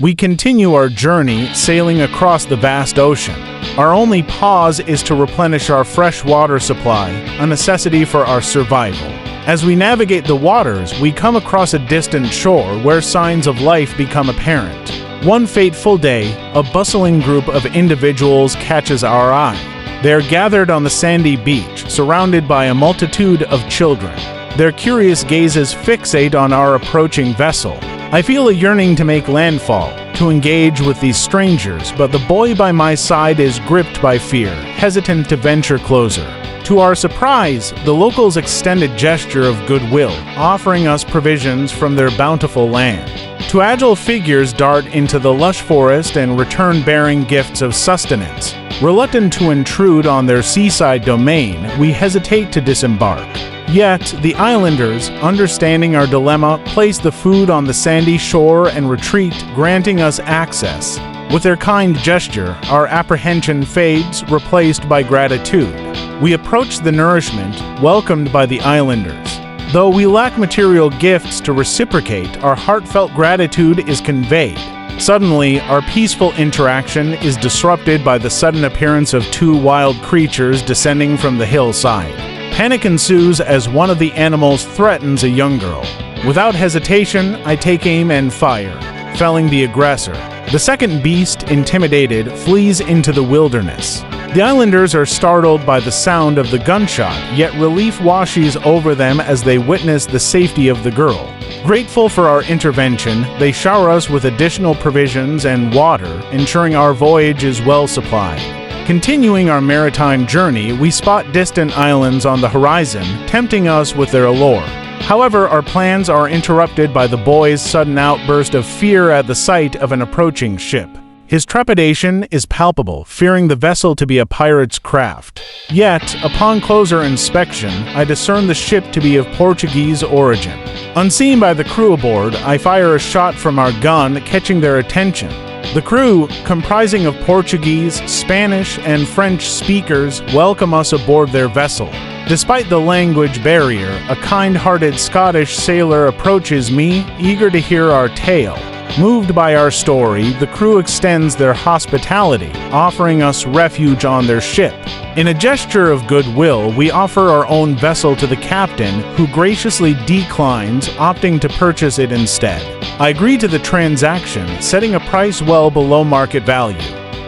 We continue our journey, sailing across the vast ocean. Our only pause is to replenish our fresh water supply, a necessity for our survival. As we navigate the waters, we come across a distant shore where signs of life become apparent. One fateful day, a bustling group of individuals catches our eye. They are gathered on the sandy beach, surrounded by a multitude of children. Their curious gazes fixate on our approaching vessel. I feel a yearning to make landfall, to engage with these strangers, but the boy by my side is gripped by fear, hesitant to venture closer. To our surprise, the locals extend a gesture of goodwill, offering us provisions from their bountiful land. Two agile figures dart into the lush forest and return bearing gifts of sustenance. Reluctant to intrude on their seaside domain, we hesitate to disembark. Yet, the islanders, understanding our dilemma, place the food on the sandy shore and retreat, granting us access. With their kind gesture, our apprehension fades, replaced by gratitude. We approach the nourishment, welcomed by the islanders. Though we lack material gifts to reciprocate, our heartfelt gratitude is conveyed. Suddenly, our peaceful interaction is disrupted by the sudden appearance of two wild creatures descending from the hillside. Panic ensues as one of the animals threatens a young girl. Without hesitation, I take aim and fire, felling the aggressor. The second beast, intimidated, flees into the wilderness. The islanders are startled by the sound of the gunshot, yet relief washes over them as they witness the safety of the girl. Grateful for our intervention, they shower us with additional provisions and water, ensuring our voyage is well supplied. Continuing our maritime journey, we spot distant islands on the horizon, tempting us with their allure. However, our plans are interrupted by the boy's sudden outburst of fear at the sight of an approaching ship. His trepidation is palpable, fearing the vessel to be a pirate's craft. Yet, upon closer inspection, I discern the ship to be of Portuguese origin. Unseen by the crew aboard, I fire a shot from our gun, catching their attention. The crew, comprising of Portuguese, Spanish, and French speakers, welcome us aboard their vessel. Despite the language barrier, a kind-hearted Scottish sailor approaches me, eager to hear our tale. Moved by our story, the crew extends their hospitality, offering us refuge on their ship. In a gesture of goodwill, we offer our own vessel to the captain, who graciously declines, opting to purchase it instead. I agree to the transaction, setting a price well below market value.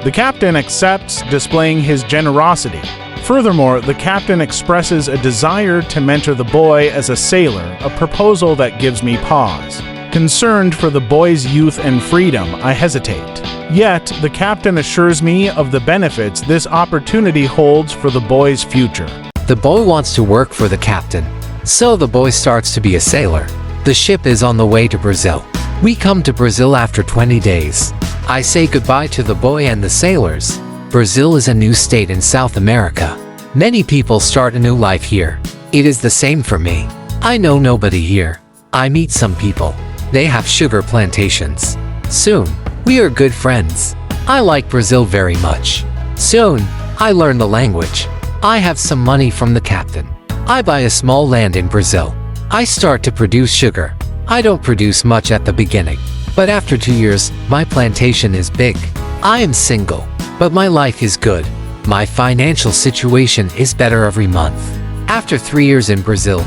The captain accepts, displaying his generosity. Furthermore, the captain expresses a desire to mentor the boy as a sailor, a proposal that gives me pause. Concerned for the boy's youth and freedom, I hesitate. Yet, the captain assures me of the benefits this opportunity holds for the boy's future. The boy wants to work for the captain, so the boy starts to be a sailor. The ship is on the way to Brazil. We come to Brazil after 20 days. I say goodbye to the boy and the sailors. Brazil is a new state in South America. Many people start a new life here. It is the same for me. I know nobody here. I meet some people. They have sugar plantations. Soon, we are good friends. I like Brazil very much. Soon, I learn the language. I have some money from the captain. I buy a small land in Brazil. I start to produce sugar. I don't produce much at the beginning, but after 2 years, my plantation is big. I am single, but my life is good. My financial situation is better every month. After 3 years in Brazil,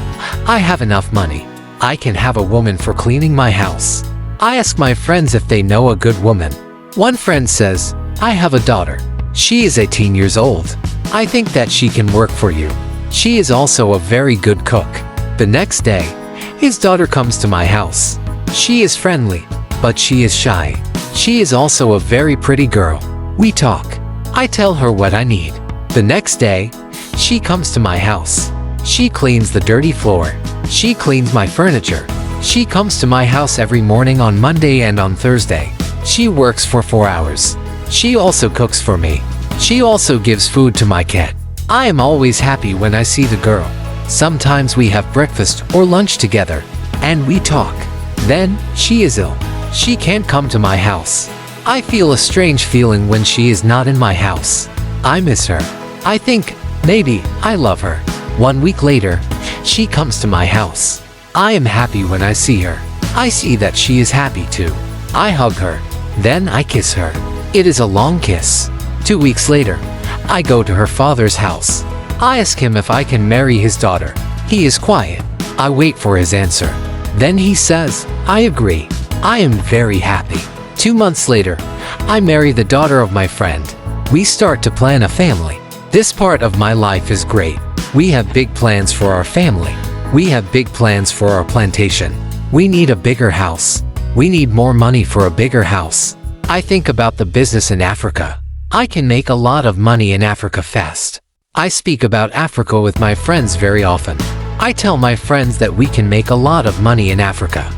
I have enough money. I can have a woman for cleaning my house. I ask my friends if they know a good woman. One friend says, I have a daughter. She is 18 years old. I think that she can work for you. She is also a very good cook. The next day, his daughter comes to my house. She is friendly, but she is shy. She is also a very pretty girl. We talk. I tell her what I need. The next day, she comes to my house. She cleans the dirty floor. She cleans my furniture. She comes to my house every morning on Monday and on Thursday. She works for 4 hours. She also cooks for me. She also gives food to my cat. I am always happy when I see the girl. Sometimes we have breakfast or lunch together, and we talk. Then, she is ill. She can't come to my house. I feel a strange feeling when she is not in my house. I miss her. I think, maybe, I love her. 1 week later, she comes to my house. I am happy when I see her. I see that she is happy too. I hug her. Then I kiss her. It is a long kiss. 2 weeks later, I go to her father's house. I ask him if I can marry his daughter. He is quiet. I wait for his answer. Then he says, I agree. I am very happy. 2 months later, I marry the daughter of my friend. We start to plan a family. This part of my life is great. We have big plans for our family. We have big plans for our plantation. We need a bigger house. We need more money for a bigger house. I think about the business in Africa. I can make a lot of money in Africa fast. I speak about Africa with my friends very often. I tell my friends that we can make a lot of money in Africa.